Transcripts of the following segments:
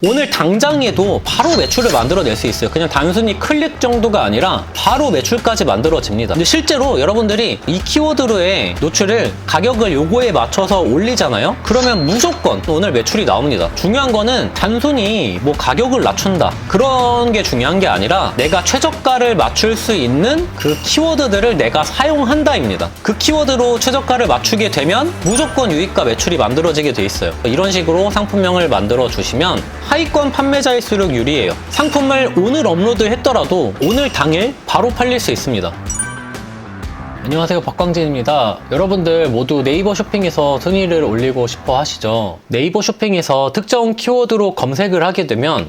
오늘 당장에도 바로 매출을 만들어낼 수 있어요. 그냥 단순히 클릭 정도가 아니라 바로 매출까지 만들어집니다. 근데 실제로 여러분들이 이 키워드로의 노출을 가격을 요거에 맞춰서 올리잖아요? 그러면 무조건 오늘 매출이 나옵니다. 중요한 거는 단순히 뭐 가격을 낮춘다 그런 게 중요한 게 아니라 내가 최저가를 맞출 수 있는 그 키워드들을 내가 사용한다입니다. 그 키워드로 최저가를 맞추게 되면 무조건 유입과 매출이 만들어지게 돼 있어요. 이런 식으로 상품명을 만들어 주시면 하위권 판매자일수록 유리해요. 상품을 오늘 업로드했더라도 오늘 당일 바로 팔릴 수 있습니다. 안녕하세요, 박광진입니다. 여러분들 모두 네이버 쇼핑에서 순위를 올리고 싶어 하시죠? 네이버 쇼핑에서 특정 키워드로 검색을 하게 되면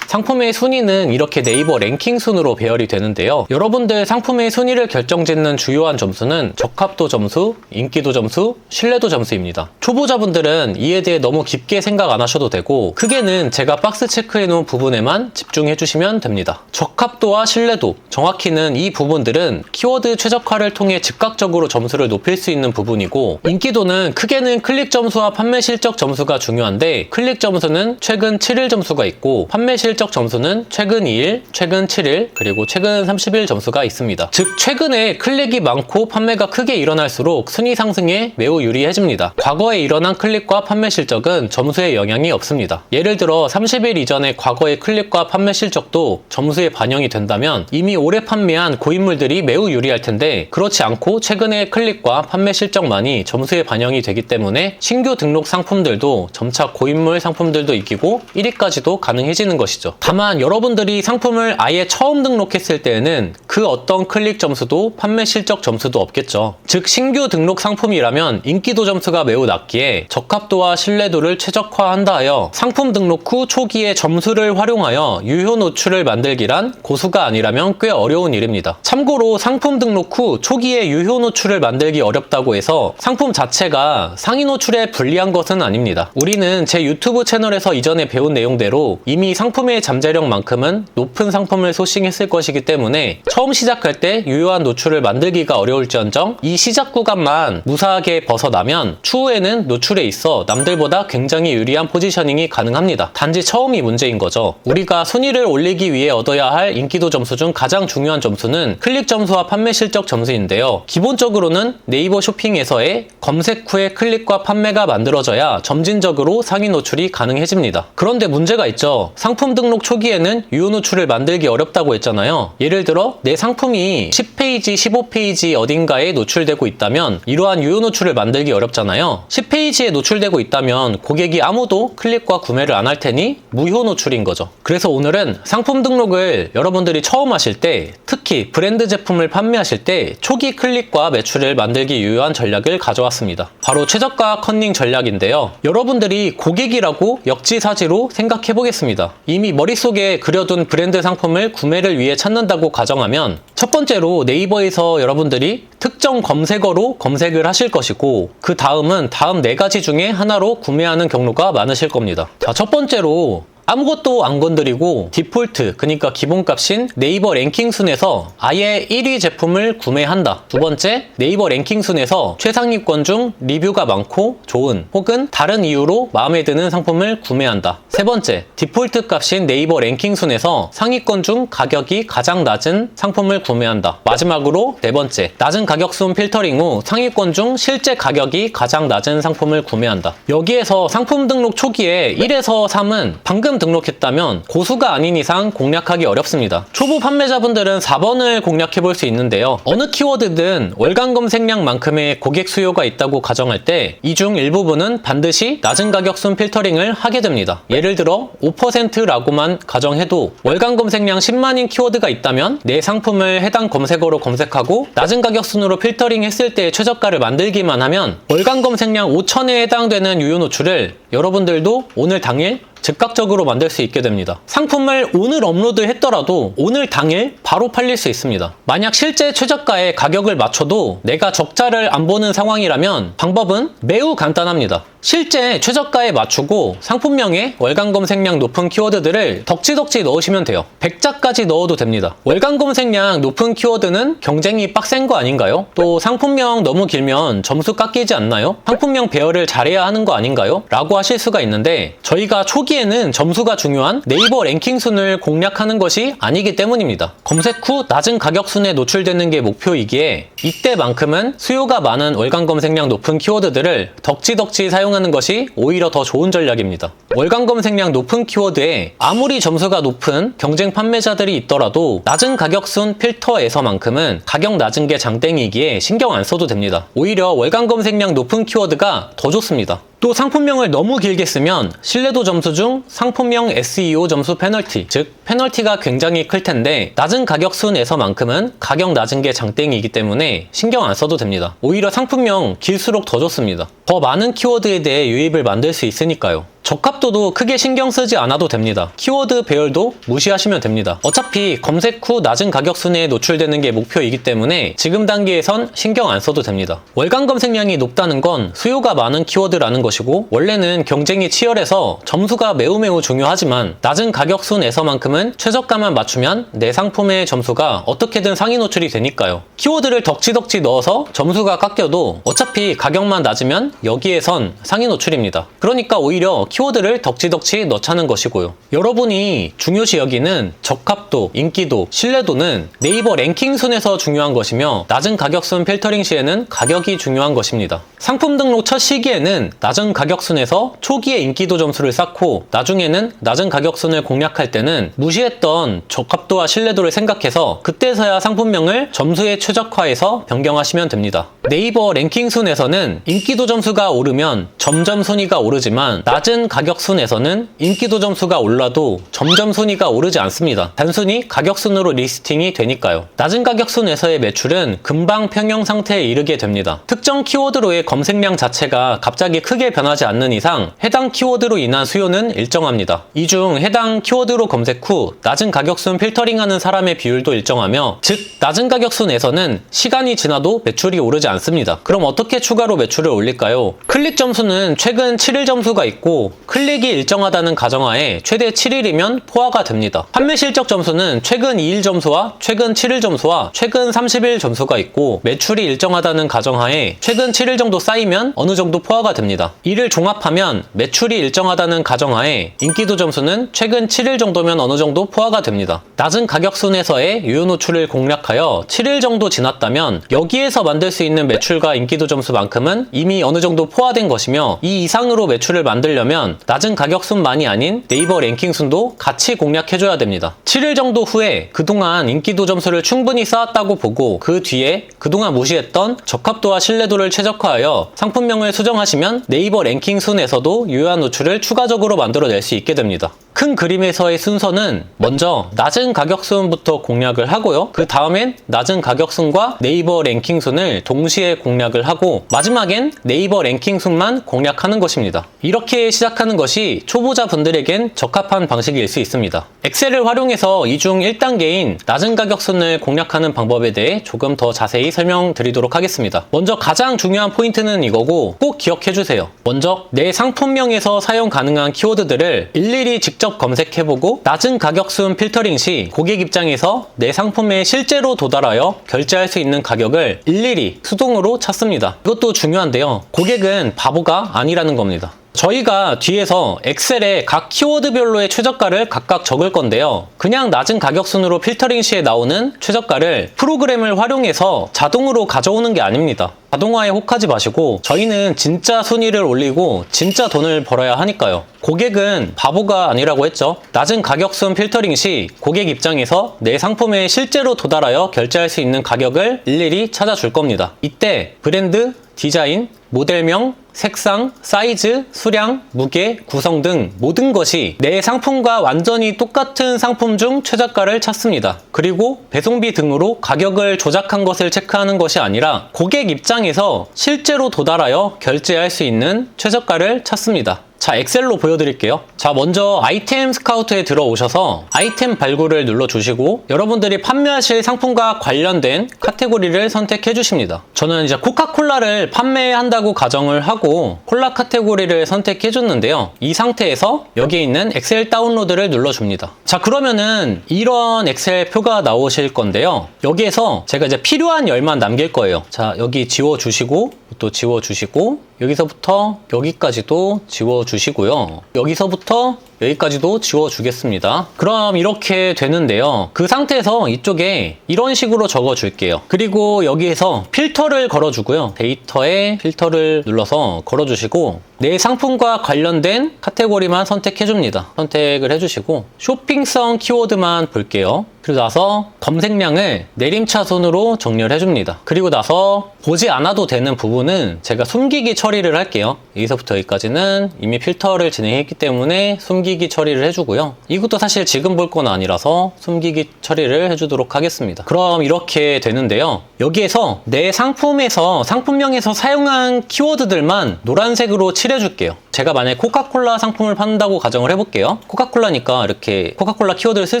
상품의 순위는 이렇게 네이버 랭킹 순으로 배열이 되는데요. 여러분들 상품의 순위를 결정짓는 주요한 점수는 적합도 점수, 인기도 점수, 신뢰도 점수입니다. 초보자분들은 이에 대해 너무 깊게 생각 안 하셔도 되고 크게는 제가 박스 체크해 놓은 부분에만 집중해 주시면 됩니다. 적합도와 신뢰도, 정확히는 이 부분들은 키워드 최적화를 통해 즉각적으로 점수를 높일 수 있는 부분이고, 인기도는 크게는 클릭 점수와 판매 실적 점수가 중요한데, 클릭 점수는 최근 7일 점수가 있고 판매 실적 점수는 최근 2일, 최근 7일, 그리고 최근 30일 점수가 있습니다. 즉 최근에 클릭이 많고 판매가 크게 일어날수록 순위 상승에 매우 유리해집니다. 과거에 일어난 클릭과 판매 실적은 점수에 영향이 없습니다. 예를 들어 30일 이전의 과거의 클릭과 판매 실적도 점수에 반영이 된다면 이미 오래 판매한 고인물들이 매우 유리할 텐데, 그렇지 않고 최근의 클릭과 판매 실적만이 점수에 반영이 되기 때문에 신규 등록 상품들도 점차 고인물 상품들도 이기고 1위까지도 가능해지는 것이죠. 다만 여러분들이 상품을 아예 처음 등록했을 때에는 그 어떤 클릭 점수도 판매 실적 점수도 없겠죠. 즉 신규 등록 상품이라면 인기도 점수가 매우 낮기에 적합도와 신뢰도를 최적화한다 하여 상품 등록 후 초기에 점수를 활용하여 유효 노출을 만들기란 고수가 아니라면 꽤 어려운 일입니다. 참고로 상품 등록 후 초기에 유효 노출을 만들기 어렵다고 해서 상품 자체가 상위 노출에 불리한 것은 아닙니다. 우리는 제 유튜브 채널에서 이전에 배운 내용대로 이미 상품의 잠재력만큼은 높은 상품을 소싱했을 것이기 때문에 처음 시작할 때 유효한 노출을 만들기가 어려울지언정 이 시작 구간만 무사하게 벗어나면 추후에는 노출에 있어 남들보다 굉장히 유리한 포지셔닝이 가능합니다. 단지 처음이 문제인 거죠. 우리가 순위를 올리기 위해 얻어야 할 인기도 점수 중 가장 중요한 점수는 클릭 점수와 판매 실적 점수인데요. 기본적으로는 네이버 쇼핑에서의 검색 후에 클릭과 판매가 만들어져야 점진적으로 상위 노출이 가능해집니다. 그런데 문제가 있죠. 상품 등록 초기에는 유효 노출을 만들기 어렵다고 했잖아요. 예를 들어 내 상품이 10페이지, 15페이지 어딘가에 노출되고 있다면 이러한 유효 노출을 만들기 어렵잖아요. 10페이지에 노출되고 있다면 고객이 아무도 클릭과 구매를 안 할 테니 무효 노출인 거죠. 그래서 오늘은 상품 등록을 여러분들이 처음 하실 때, 특히 브랜드 제품을 판매하실 때 초기 클릭과 매출을 만들기 유효한 전략을 가져왔습니다. 바로 최저가 컨닝 전략인데요. 여러분들이 고객이라고 역지사지로 생각해 보겠습니다. 이미 머릿속에 그려둔 브랜드 상품을 구매를 위해 찾는다고 가정하면 첫 번째로 네이버에서 여러분들이 특정 검색어로 검색을 하실 것이고, 그 다음은 다음 4가지 중에 하나로 구매하는 경로가 많으실 겁니다. 자, 첫 번째로 아무것도 안 건드리고 디폴트, 그러니까 기본값인 네이버 랭킹 순에서 아예 1위 제품을 구매한다. 두 번째, 네이버 랭킹 순에서 최상위권 중 리뷰가 많고 좋은 혹은 다른 이유로 마음에 드는 상품을 구매한다. 세 번째, 디폴트 값인 네이버 랭킹 순에서 상위권 중 가격이 가장 낮은 상품을 구매한다. 마지막으로 네 번째, 낮은 가격순 필터링 후 상위권 중 실제 가격이 가장 낮은 상품을 구매한다. 여기에서 상품 등록 초기에 1에서 3은 방금 등록했다면 고수가 아닌 이상 공략하기 어렵습니다. 초보 판매자분들은 4번을 공략해 볼 수 있는데요. 어느 키워드든 월간 검색량만큼의 고객 수요가 있다고 가정할 때 이 중 일부분은 반드시 낮은 가격순 필터링을 하게 됩니다. 예를 들어 5%라고만 가정해도 월간 검색량 10만인 키워드가 있다면 내 상품을 해당 검색어로 검색하고 낮은 가격순으로 필터링 했을 때 최저가를 만들기만 하면 월간 검색량 5,000에 해당되는 유효 노출을 여러분들도 오늘 당일 즉각적으로 만들 수 있게 됩니다. 상품을 오늘 업로드 했더라도 오늘 당일 바로 팔릴 수 있습니다. 만약 실제 최저가에 가격을 맞춰도 내가 적자를 안 보는 상황이라면 방법은 매우 간단합니다. 실제 최저가에 맞추고 상품명에 월간 검색량 높은 키워드들을 덕지덕지 넣으시면 돼요. 100자까지 넣어도 됩니다. 월간 검색량 높은 키워드는 경쟁이 빡센 거 아닌가요? 또 상품명 너무 길면 점수 깎이지 않나요? 상품명 배열을 잘해야 하는 거 아닌가요? 라고 하실 수가 있는데 저희가 초기에는 점수가 중요한 네이버 랭킹순을 공략하는 것이 아니기 때문입니다. 검색 후 낮은 가격순에 노출되는 게 목표이기에 이때만큼은 수요가 많은 월간 검색량 높은 키워드들을 덕지덕지 사용하는 것이 오히려 더 좋은 전략입니다. 월간 검색량 높은 키워드에 아무리 점수가 높은 경쟁 판매자들이 있더라도 낮은 가격순 필터에서만큼은 가격 낮은 게 장땡이기에 신경 안 써도 됩니다. 오히려 월간 검색량 높은 키워드가 더 좋습니다. 또 상품명을 너무 길게 쓰면 신뢰도 점수 중 상품명 SEO 점수 페널티, 즉 페널티가 굉장히 클 텐데 낮은 가격순에서만큼은 가격 낮은 게 장땡이기 때문에 신경 안 써도 됩니다. 오히려 상품명 길수록 더 좋습니다. 더 많은 키워드에 대해 유입을 만들 수 있으니까요. 적합도도 크게 신경 쓰지 않아도 됩니다. 키워드 배열도 무시하시면 됩니다. 어차피 검색 후 낮은 가격순에 노출되는 게 목표이기 때문에 지금 단계에선 신경 안 써도 됩니다. 월간 검색량이 높다는 건 수요가 많은 키워드라는 것이고 원래는 경쟁이 치열해서 점수가 매우 중요하지만 낮은 가격순에서만큼은 최저가만 맞추면 내 상품의 점수가 어떻게든 상위 노출이 되니까요. 키워드를 덕지덕지 넣어서 점수가 깎여도 어차피 가격만 낮으면 여기에선 상위 노출입니다. 그러니까 오히려 키워드를 덕지덕지 넣자는 것이고요. 여러분이 중요시 여기는 적합도, 인기도, 신뢰도는 네이버 랭킹순에서 중요한 것이며 낮은 가격순 필터링 시에는 가격이 중요한 것입니다. 상품 등록 첫 시기에는 낮은 가격순에서 초기에 인기도 점수를 쌓고 나중에는 낮은 가격순을 공략할 때는 무시했던 적합도와 신뢰도를 생각해서 그때서야 상품명을 점수에 최적화해서 변경하시면 됩니다. 네이버 랭킹순에서는 인기도 점수가 오르면 점점 순위가 오르지만 낮은 가격순에서는 인기도 점수가 올라도 점점 순위가 오르지 않습니다. 단순히 가격순으로 리스팅이 되니까요. 낮은 가격순에서의 매출은 금방 평형 상태에 이르게 됩니다. 특정 키워드로의 검색량 자체가 갑자기 크게 변하지 않는 이상 해당 키워드로 인한 수요는 일정합니다. 이 중 해당 키워드로 검색 후 낮은 가격순 필터링하는 사람의 비율도 일정하며 즉 낮은 가격순에서는 시간이 지나도 매출이 오르지 않습니다. 그럼 어떻게 추가로 매출을 올릴까요? 클릭 점수는 최근 7일 점수가 있고 클릭이 일정하다는 가정하에 최대 7일이면 포화가 됩니다. 판매 실적 점수는 최근 2일 점수와 최근 7일 점수와 최근 30일 점수가 있고 매출이 일정하다는 가정하에 최근 7일 정도 쌓이면 어느 정도 포화가 됩니다. 이를 종합하면 매출이 일정하다는 가정하에 인기도 점수는 최근 7일 정도면 어느 정도 포화가 됩니다. 낮은 가격순에서의 유효 노출을 공략하여 7일 정도 지났다면 여기에서 만들 수 있는 매출과 인기도 점수만큼은 이미 어느 정도 포화된 것이며 이 이상으로 매출을 만들려면 낮은 가격순만이 아닌 네이버 랭킹순도 같이 공략해줘야 됩니다. 7일 정도 후에 그동안 인기도 점수를 충분히 쌓았다고 보고 그 뒤에 그동안 무시했던 적합도와 신뢰도를 최적화하여 상품명을 수정하시면 네이버 랭킹순에서도 유효한 노출을 추가적으로 만들어낼 수 있게 됩니다. 큰 그림에서의 순서는 먼저 낮은 가격순부터 공략을 하고요. 그 다음엔 낮은 가격순과 네이버 랭킹순을 동시에 공략을 하고 마지막엔 네이버 랭킹순만 공략하는 것입니다. 이렇게 시작하는 것이 초보자분들에겐 적합한 방식일 수 있습니다. 엑셀을 활용해서 이 중 1단계인 낮은 가격순을 공략하는 방법에 대해 조금 더 자세히 설명드리도록 하겠습니다. 먼저 가장 중요한 포인트는 이거고 꼭 기억해주세요. 먼저 내 상품명에서 사용 가능한 키워드들을 일일이 직접 검색해보고 낮은 가격순 필터링 시 고객 입장에서 내 상품에 실제로 도달하여 결제할 수 있는 가격을 일일이 수동으로 찾습니다. 이것도 중요한데요. 고객은 바보가 아니라는 겁니다. 저희가 뒤에서 엑셀에 각 키워드별로의 최저가를 각각 적을 건데요. 그냥 낮은 가격순으로 필터링 시에 나오는 최저가를 프로그램을 활용해서 자동으로 가져오는 게 아닙니다. 자동화에 혹하지 마시고 저희는 진짜 순위를 올리고 진짜 돈을 벌어야 하니까요. 고객은 바보가 아니라고 했죠. 낮은 가격순 필터링 시 고객 입장에서 내 상품에 실제로 도달하여 결제할 수 있는 가격을 일일이 찾아줄 겁니다. 이때 브랜드, 디자인, 모델명, 색상, 사이즈, 수량, 무게, 구성 등 모든 것이 내 상품과 완전히 똑같은 상품 중 최저가를 찾습니다. 그리고 배송비 등으로 가격을 조작한 것을 체크하는 것이 아니라 고객 입장에서 실제로 도달하여 결제할 수 있는 최저가를 찾습니다. 자, 엑셀로 보여드릴게요. 자, 먼저 아이템 스카우트에 들어오셔서 아이템 발굴을 눌러주시고 여러분들이 판매하실 상품과 관련된 카테고리를 선택해 주십니다. 저는 이제 코카콜라를 판매한다 필요하다고 가정을 하고 콜라 카테고리를 선택해 줬는데요. 이 상태에서 여기 있는 엑셀 다운로드를 눌러줍니다. 자, 그러면은 이런 엑셀 표가 나오실 건데요. 여기에서 제가 이제 필요한 열만 남길 거예요. 자, 여기 지워주시고 또 지워주시고 여기서부터 여기까지도 지워주시고요. 여기서부터 여기까지도 지워주겠습니다. 그럼 이렇게 되는데요. 그 상태에서 이쪽에 이런 식으로 적어줄게요. 그리고 여기에서 필터를 걸어주고요. 데이터에 필터를 눌러서 걸어주시고 내 상품과 관련된 카테고리만 선택해줍니다. 선택을 해주시고 쇼핑성 키워드만 볼게요. 그리고 나서 검색량을 내림차순으로 정렬 해줍니다. 그리고 나서 보지 않아도 되는 부분은 제가 숨기기 처리를 할게요. 여기서부터 여기까지는 이미 필터를 진행했기 때문에 숨기기 처리를 해주고요. 이것도 사실 지금 볼 건 아니라서 숨기기 처리를 해주도록 하겠습니다. 그럼 이렇게 되는데요. 여기에서 내 상품에서 상품명에서 사용한 키워드들만 노란색으로 칠해줄게요. 제가 만약에 코카콜라 상품을 판다고 가정을 해볼게요. 코카콜라니까 이렇게 코카콜라 키워드를 쓸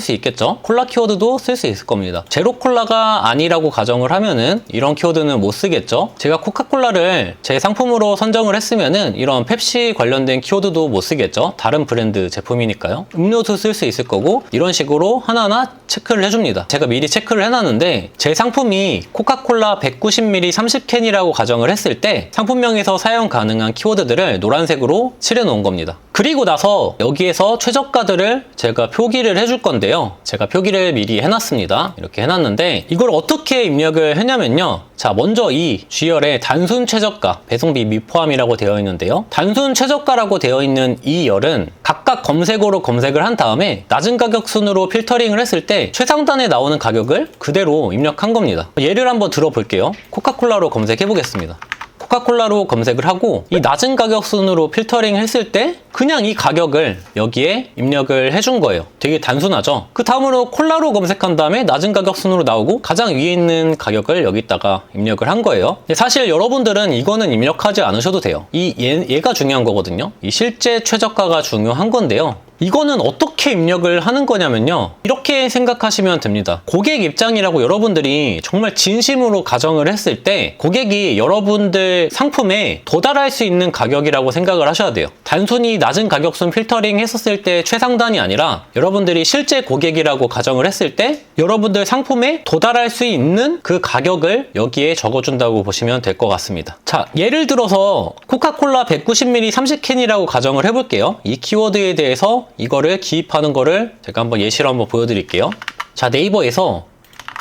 수 있겠죠. 콜라 키워드도 쓸 수 있을 겁니다. 제로콜라가 아니라고 가정을 하면은 이런 키워드는 못 쓰겠죠. 제가 코카콜라를 제 상품으로 선정을 했으면은 이런 펩시 관련된 키워드도 못 쓰겠죠. 다른 브랜드 제품이니까요. 음료수 쓸 수 있을 거고 이런 식으로 하나하나 체크를 해줍니다. 제가 미리 체크를 해놨는데 제 상품이 코카콜라 190ml 30캔이라고 가정을 했을 때 상품명에서 사용 가능한 키워드들을 노란색으로 칠해 놓은 겁니다. 그리고 나서 여기에서 최저가들을 제가 표기를 해줄 건데요. 제가 표기를 미리 해놨습니다. 이렇게 해놨는데 이걸 어떻게 입력을 했냐면요. 자, 먼저 이 G열에 단순 최저가, 배송비 미포함이라고 되어 있는데요. 단순 최저가라고 되어 있는 이 열은 각각 검색어로 검색을 한 다음에 낮은 가격 순으로 필터링을 했을 때 최상단에 나오는 가격을 그대로 입력한 겁니다. 예를 한번 들어볼게요. 코카콜라로 검색해 보겠습니다. 코카콜라로 검색을 하고 이 낮은 가격 순으로 필터링 했을 때 그냥 이 가격을 여기에 입력을 해준 거예요. 되게 단순하죠? 그 다음으로 콜라로 검색한 다음에 낮은 가격 순으로 나오고 가장 위에 있는 가격을 여기다가 입력을 한 거예요. 근데 사실 여러분들은 이거는 입력하지 않으셔도 돼요. 얘가 중요한 거거든요. 이 실제 최저가가 중요한 건데요. 이거는 어떻게 입력을 하는 거냐면요. 이렇게 생각하시면 됩니다. 고객 입장이라고 여러분들이 정말 진심으로 가정을 했을 때 고객이 여러분들 상품에 도달할 수 있는 가격이라고 생각을 하셔야 돼요. 단순히 낮은 가격순 필터링 했었을 때 최상단이 아니라 여러분들이 실제 고객이라고 가정을 했을 때 여러분들 상품에 도달할 수 있는 그 가격을 여기에 적어준다고 보시면 될 것 같습니다. 자, 예를 들어서 코카콜라 190ml 30캔이라고 가정을 해볼게요. 이 키워드에 대해서 이거를 기입하는 거를 제가 한번 예시로 한번 보여드릴게요. 자, 네이버에서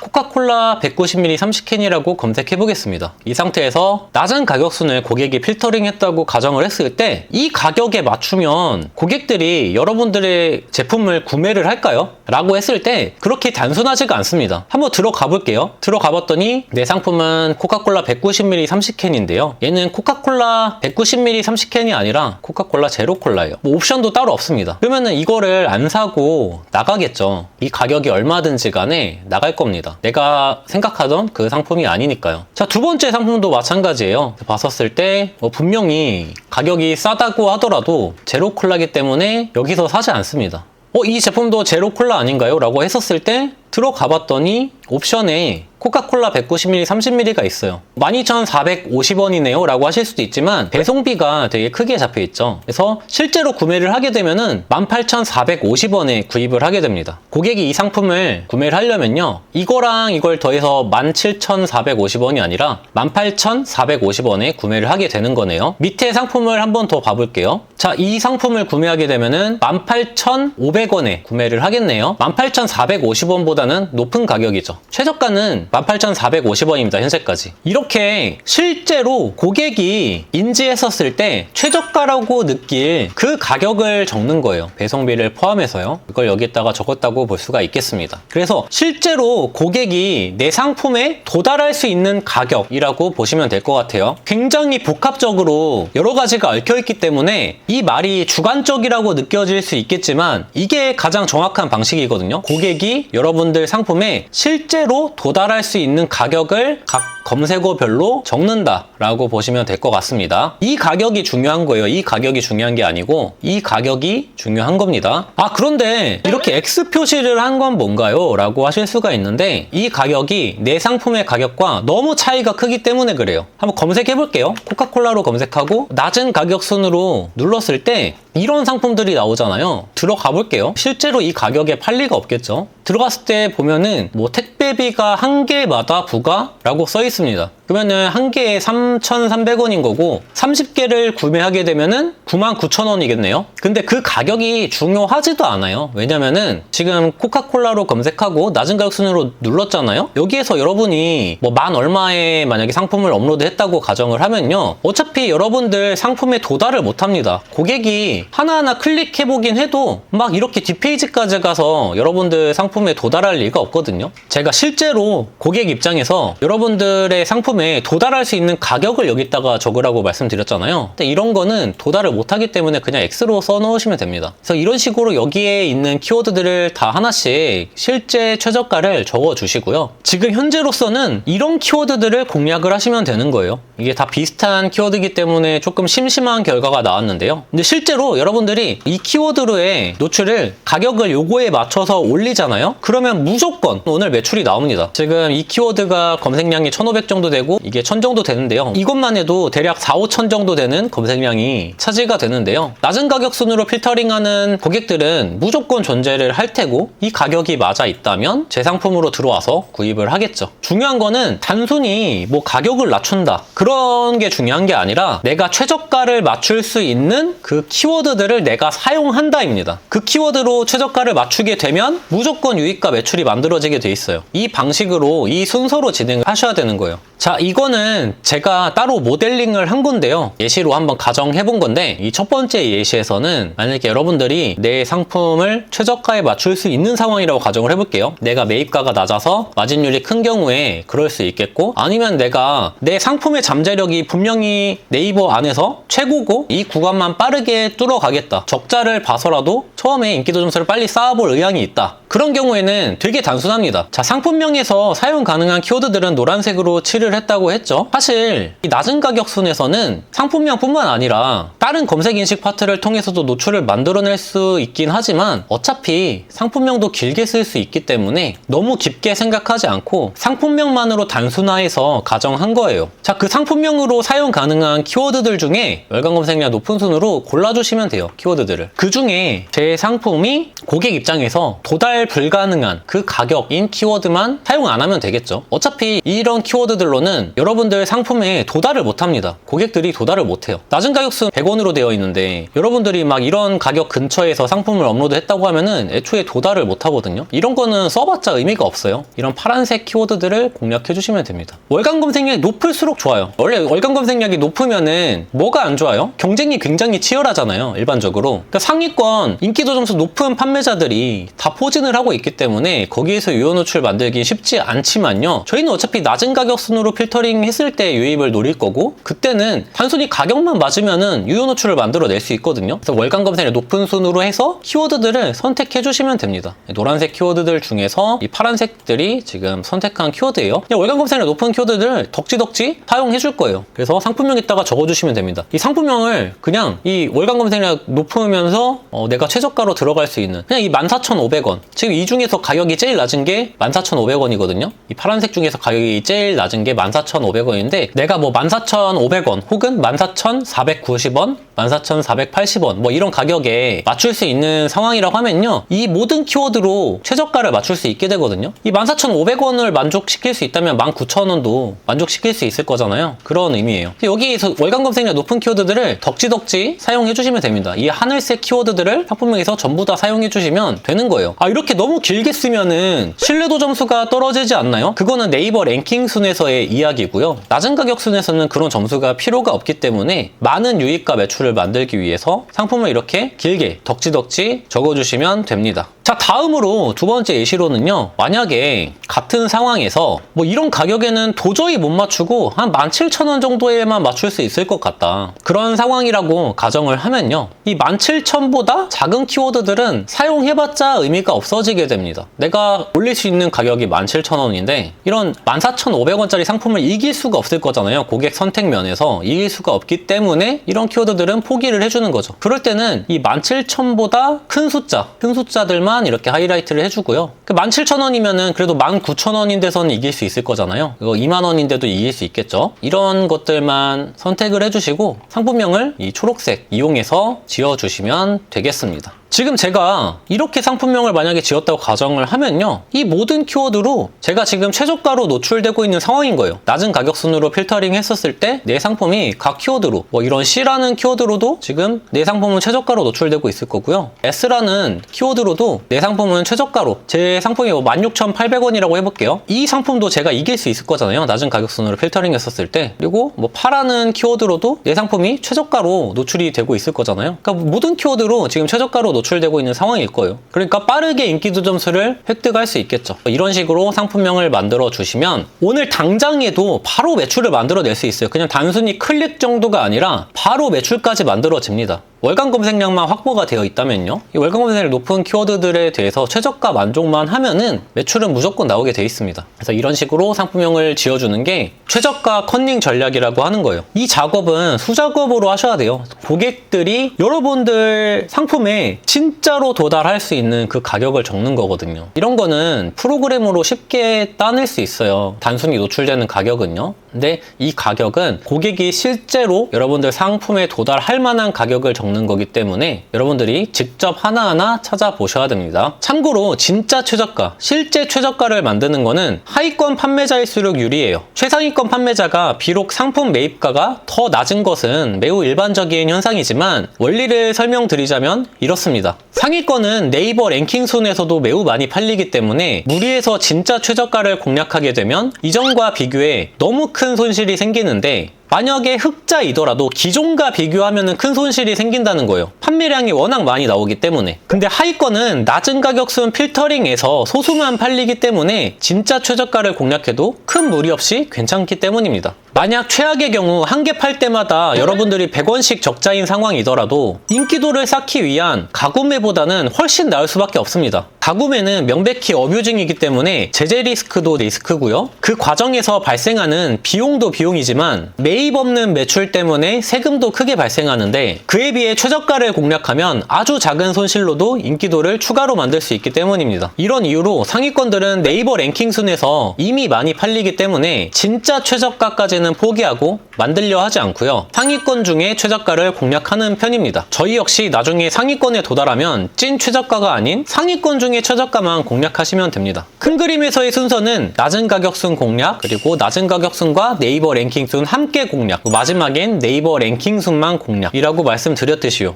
코카콜라 190ml 30캔이라고 검색해 보겠습니다. 이 상태에서 낮은 가격순을 고객이 필터링 했다고 가정을 했을 때 이 가격에 맞추면 고객들이 여러분들의 제품을 구매를 할까요? 라고 했을 때 그렇게 단순하지가 않습니다. 한번 들어가 볼게요. 들어가 봤더니 내 상품은 코카콜라 190ml 30캔인데요. 얘는 코카콜라 190ml 30캔이 아니라 코카콜라 제로콜라예요. 뭐 옵션도 따로 없습니다. 그러면은 이거를 안 사고 나가겠죠. 이 가격이 얼마든지 간에 나갈 겁니다. 내가 생각하던 그 상품이 아니니까요. 자, 두 번째 상품도 마찬가지예요. 봤었을 때 분명히 가격이 싸다고 하더라도 제로콜라기 때문에 여기서 사지 않습니다. 이 제품도 제로콜라 아닌가요? 라고 했었을 때 들어가 봤더니 옵션에 코카콜라 190ml 30ml가 있어요. 12,450원이네요 라고 하실 수도 있지만 배송비가 되게 크게 잡혀 있죠. 그래서 실제로 구매를 하게 되면은 18,450원에 구입을 하게 됩니다. 고객이 이 상품을 구매를 하려면요, 이거랑 이걸 더해서 17,450원이 아니라 18,450원에 구매를 하게 되는 거네요. 밑에 상품을 한번 더 봐볼게요. 자, 이 상품을 구매하게 되면은 18,500원에 구매를 하겠네요. 18,450원보다는 높은 가격이죠. 최저가는 18,450원입니다. 현재까지. 이렇게 실제로 고객이 인지했었을 때 최저가라고 느낄 그 가격을 적는 거예요. 배송비를 포함해서요. 이걸 여기다가 적었다고 볼 수가 있겠습니다. 그래서 실제로 고객이 내 상품에 도달할 수 있는 가격이라고 보시면 될 것 같아요. 굉장히 복합적으로 여러 가지가 얽혀있기 때문에 이 말이 주관적이라고 느껴질 수 있겠지만 이게 가장 정확한 방식이거든요. 고객이 여러분들 상품에 실제 실제로 도달할 수 있는 가격을 각 검색어별로 적는다라고 보시면 될 것 같습니다. 이 가격이 중요한 거예요. 이 가격이 중요한 게 아니고 이 가격이 중요한 겁니다. 아, 그런데 이렇게 X 표시를 한 건 뭔가요? 라고 하실 수가 있는데 이 가격이 내 상품의 가격과 너무 차이가 크기 때문에 그래요. 한번 검색해 볼게요. 코카콜라로 검색하고 낮은 가격 순으로 눌렀을 때 이런 상품들이 나오잖아요. 들어가 볼게요. 실제로 이 가격에 팔 리가 없겠죠. 들어갔을 때 보면은 뭐 택배비가 한 개마다 부가라고 써 있습니다. 그러면은 한 개에 3,300원인 거고 30개를 구매하게 되면은 99,000원이겠네요. 근데 그 가격이 중요하지도 않아요. 왜냐면은 지금 코카콜라로 검색하고 낮은 가격 순으로 눌렀잖아요. 여기에서 여러분이 뭐 만 얼마에 만약에 상품을 업로드 했다고 가정을 하면요, 어차피 여러분들 상품에 도달을 못 합니다. 고객이 하나하나 클릭해 보긴 해도 막 이렇게 뒷페이지까지 가서 여러분들 상품에 도달할 리가 없거든요. 제가 실제로 고객 입장에서 여러분들의 상품에 도달할 수 있는 가격을 여기다가 적으라고 말씀드렸잖아요. 근데 이런 거는 도달을 못하기 때문에 그냥 X로 써 넣으시면 됩니다. 그래서 이런 식으로 여기에 있는 키워드들을 다 하나씩 실제 최저가를 적어 주시고요. 지금 현재로서는 이런 키워드들을 공략을 하시면 되는 거예요. 이게 다 비슷한 키워드이기 때문에 조금 심심한 결과가 나왔는데요. 근데 실제로 여러분들이 이 키워드로의 노출을 가격을 요거에 맞춰서 올리잖아요. 그러면 무조건 오늘 매출이 나옵니다. 지금 이 키워드가 검색량이 1,500 정도 되고 이게 1,000 정도 되는데요. 이것만 해도 대략 4,5천 정도 되는 검색량이 차지가 되는데요. 낮은 가격 순으로 필터링하는 고객들은 무조건 존재를 할 테고 이 가격이 맞아 있다면 제 상품으로 들어와서 구입을 하겠죠. 중요한 거는 단순히 뭐 가격을 낮춘다 그런 게 중요한 게 아니라 내가 최저가를 맞출 수 있는 그 키워드들을 내가 사용한다입니다. 그 키워드로 최저가를 맞추게 되면 무조건 유입과 매출이 만들어지게 돼 있어요. 이 방식으로 이 순서로 진행을 하셔야 되는 거예요. 자, 이거는 제가 따로 모델링을 한 건데요. 예시로 한번 가정해 본 건데 이 첫 번째 예시에서는 만약에 여러분들이 내 상품을 최저가에 맞출 수 있는 상황이라고 가정을 해볼게요. 내가 매입가가 낮아서 마진율이 큰 경우에 그럴 수 있겠고, 아니면 내가 내 상품의 잠재력이 분명히 네이버 안에서 최고고 이 구간만 빠르게 뚫어가겠다, 적자를 봐서라도 처음에 인기도 점수를 빨리 쌓아볼 의향이 있다, 그런 경우에는 되게 단순합니다. 자, 상품명에서 사용 가능한 키워드들은 노란색으로 칠을 했다고 했죠. 사실 이 낮은 가격 순에서는 상품명뿐만 아니라 다른 검색 인식 파트를 통해서도 노출을 만들어낼 수 있긴 하지만 어차피 상품명도 길게 쓸 수 있기 때문에 너무 깊게 생각하지 않고 상품명만으로 단순화해서 가정한 거예요. 자, 그 상품명으로 사용 가능한 키워드들 중에 월간 검색량 높은 순으로 골라주시면 돼요. 키워드들을. 그 중에 제 상품이 고객 입장에서 도달 불가능한 그 가격인 키워드만 사용 안 하면 되겠죠. 어차피 이런 키워드들로는 여러분들 상품에 도달을 못 합니다. 고객들이 도달을 못 해요. 낮은 가격순 100원으로 되어 있는데 여러분들이 막 이런 가격 근처에서 상품을 업로드 했다고 하면은 애초에 도달을 못 하거든요. 이런 거는 써봤자 의미가 없어요. 이런 파란색 키워드들을 공략해 주시면 됩니다. 월간 검색량이 높을수록 좋아요. 원래 월간 검색량이 높으면은 뭐가 안 좋아요? 경쟁이 굉장히 치열하잖아요. 일반적으로. 그러니까 상위권 인기도 점수 높은 판매자들이 다 포진을 하고 있기 때문에 거기에서 유효 노출 만들기 쉽지 않지만요. 저희는 어차피 낮은 가격 순으로 필터링 했을 때 유입을 노릴 거고, 그때는 단순히 가격만 맞으면은 유효 노출을 만들어낼 수 있거든요. 그래서 월간 검색량 높은 순으로 해서 키워드들을 선택해 주시면 됩니다. 노란색 키워드들 중에서 이 파란색들이 지금 선택한 키워드예요. 월간 검색량 높은 키워드들 덕지덕지 사용해 줄 거예요. 그래서 상품명에다가 적어주시면 됩니다. 이 상품명을 그냥 이 월간 검색량 높으면서 내가 최저가로 들어갈 수 있는 그냥 이 14,500원, 지금 이 중에서 가격이 제일 낮은 게 14,500원이거든요. 이 파란색 중에서 가격이 제일 낮은 게 14,500원인데 내가 뭐 14,500원 혹은 14,490원, 14,480원 뭐 이런 가격에 맞출 수 있는 상황이라고 하면요, 이 모든 키워드로 최저가를 맞출 수 있게 되거든요. 이 14,500원을 만족시킬 수 있다면 19,000원도 만족시킬 수 있을 거잖아요. 그런 의미예요. 여기에서 월간 검색량 높은 키워드들을 덕지덕지 사용해 주시면 됩니다. 이 하늘색 키워드들을 상품명에서 전부 다 사용해 주시면 되는 거예요. 아, 이렇게 너무 길게 쓰면은 신뢰도 점수가 떨어지지 않나요? 그거는 네이버 랭킹 순에서의 이야기고요. 낮은 가격 순에서는 그런 점수가 필요가 없기 때문에 많은 유입과 매출을 만들기 위해서 상품을 이렇게 길게 덕지덕지 적어주시면 됩니다. 자, 자, 다음으로 두 번째 예시로는요. 만약에 같은 상황에서 뭐 이런 가격에는 도저히 못 맞추고 한 17,000원 정도에만 맞출 수 있을 것 같다. 그런 상황이라고 가정을 하면요. 이 17,000보다 작은 키워드들은 사용해봤자 의미가 없어지게 됩니다. 내가 올릴 수 있는 가격이 17,000원인데 이런 14,500원짜리 상품을 이길 수가 없을 거잖아요. 고객 선택 면에서 이길 수가 없기 때문에 이런 키워드들은 포기를 해주는 거죠. 그럴 때는 이 17,000보다 큰 숫자들만 이렇게 하이라이트를 해주고요. 17,000원이면은 그래도 19,000원인 데서는 이길 수 있을 거잖아요. 이거 20,000원인데도 이길 수 있겠죠. 이런 것들만 선택을 해주시고 상품명을 이 초록색 이용해서 지어주시면 되겠습니다. 지금 제가 이렇게 상품명을 만약에 지었다고 가정을 하면요. 이 모든 키워드로 제가 지금 최저가로 노출되고 있는 상황인 거예요. 낮은 가격순으로 필터링 했었을 때 내 상품이 각 키워드로 뭐 이런 C라는 키워드로도 지금 내 상품은 최저가로 노출되고 있을 거고요. S라는 키워드로도 내 상품은 최저가로 제 상품이 뭐 16,800원이라고 해볼게요. 이 상품도 제가 이길 수 있을 거잖아요. 낮은 가격순으로 필터링 했었을 때. 그리고 뭐 파라는 키워드로도 내 상품이 최저가로 노출이 되고 있을 거잖아요. 그러니까 모든 키워드로 지금 최저가로 노출되고 있는 상황일 거예요. 그러니까 빠르게 인기도 점수를 획득할 수 있겠죠. 이런 식으로 상품명을 만들어 주시면 오늘 당장에도 바로 매출을 만들어낼 수 있어요. 그냥 단순히 클릭 정도가 아니라 바로 매출까지 만들어집니다. 월간 검색량만 확보가 되어 있다면요. 이 월간 검색량 높은 키워드들에 대해서 최저가 만족만 하면은 매출은 무조건 나오게 돼 있습니다. 그래서 이런 식으로 상품명을 지어주는 게 최저가 컨닝 전략이라고 하는 거예요. 이 작업은 수작업으로 하셔야 돼요. 고객들이 여러분들 상품에 진짜로 도달할 수 있는 그 가격을 적는 거거든요. 이런 거는 프로그램으로 쉽게 따낼 수 있어요. 단순히 노출되는 가격은요. 근데 이 가격은 고객이 실제로 여러분들 상품에 도달할 만한 가격을 적는 거기 때문에 여러분들이 직접 하나하나 찾아보셔야 됩니다. 참고로 진짜 최저가, 실제 최저가를 만드는 거는 하위권 판매자일수록 유리해요. 최상위권 판매자가 비록 상품 매입가가 더 낮은 것은 매우 일반적인 현상이지만 원리를 설명드리자면 이렇습니다. 상위권은 네이버 랭킹 순에서도 매우 많이 팔리기 때문에 무리해서 진짜 최저가를 공략하게 되면 이전과 비교해 너무 큰 손실이 생기는데 만약에 흑자이더라도 기존과 비교하면 큰 손실이 생긴다는 거예요. 판매량이 워낙 많이 나오기 때문에. 근데 하위권은 낮은 가격순 필터링에서 소수만 팔리기 때문에 진짜 최저가를 공략해도 큰 무리 없이 괜찮기 때문입니다. 만약 최악의 경우 한 개 팔 때마다 여러분들이 100원씩 적자인 상황이더라도 인기도를 쌓기 위한 가구매보다는 훨씬 나을 수밖에 없습니다. 가구매는 명백히 어뷰징이기 때문에 제재 리스크도 리스크고요. 그 과정에서 발생하는 비용도 비용이지만 매입 없는 매출 때문에 세금도 크게 발생하는데 그에 비해 최저가를 공략하면 아주 작은 손실로도 인기도를 추가로 만들 수 있기 때문입니다. 이런 이유로 상위권들은 네이버 랭킹 순에서 이미 많이 팔리기 때문에 진짜 최저가까지는 포기하고 만들려 하지 않고요. 상위권 중에 최저가를 공략하는 편입니다. 저희 역시 나중에 상위권에 도달하면 찐 최저가가 아닌 상위권 중에 최저가만 공략하시면 됩니다. 큰 그림에서의 순서는 낮은 가격순 공략, 그리고 낮은 가격순과 네이버 랭킹순 함께 공략, 마지막엔 네이버 랭킹순만 공략이라고 말씀드렸듯이요.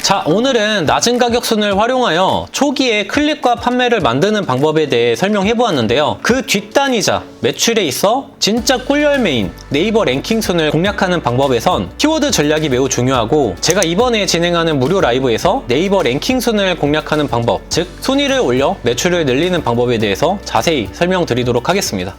자, 오늘은 낮은 가격순을 활용하여 초기에 클릭과 판매를 만드는 방법에 대해 설명해 보았는데요. 그 뒷단이자 매출에 있어 진짜 꿀열매인 네이버 랭킹순을 공략하는 방법에선 키워드 전략이 매우 중요하고, 제가 이번에 진행하는 무료 라이브에서 네이버 랭킹순을 공략하는 방법, 즉 순위를 올려 매출을 늘리는 방법에 대해서 자세히 설명드리도록 하겠습니다.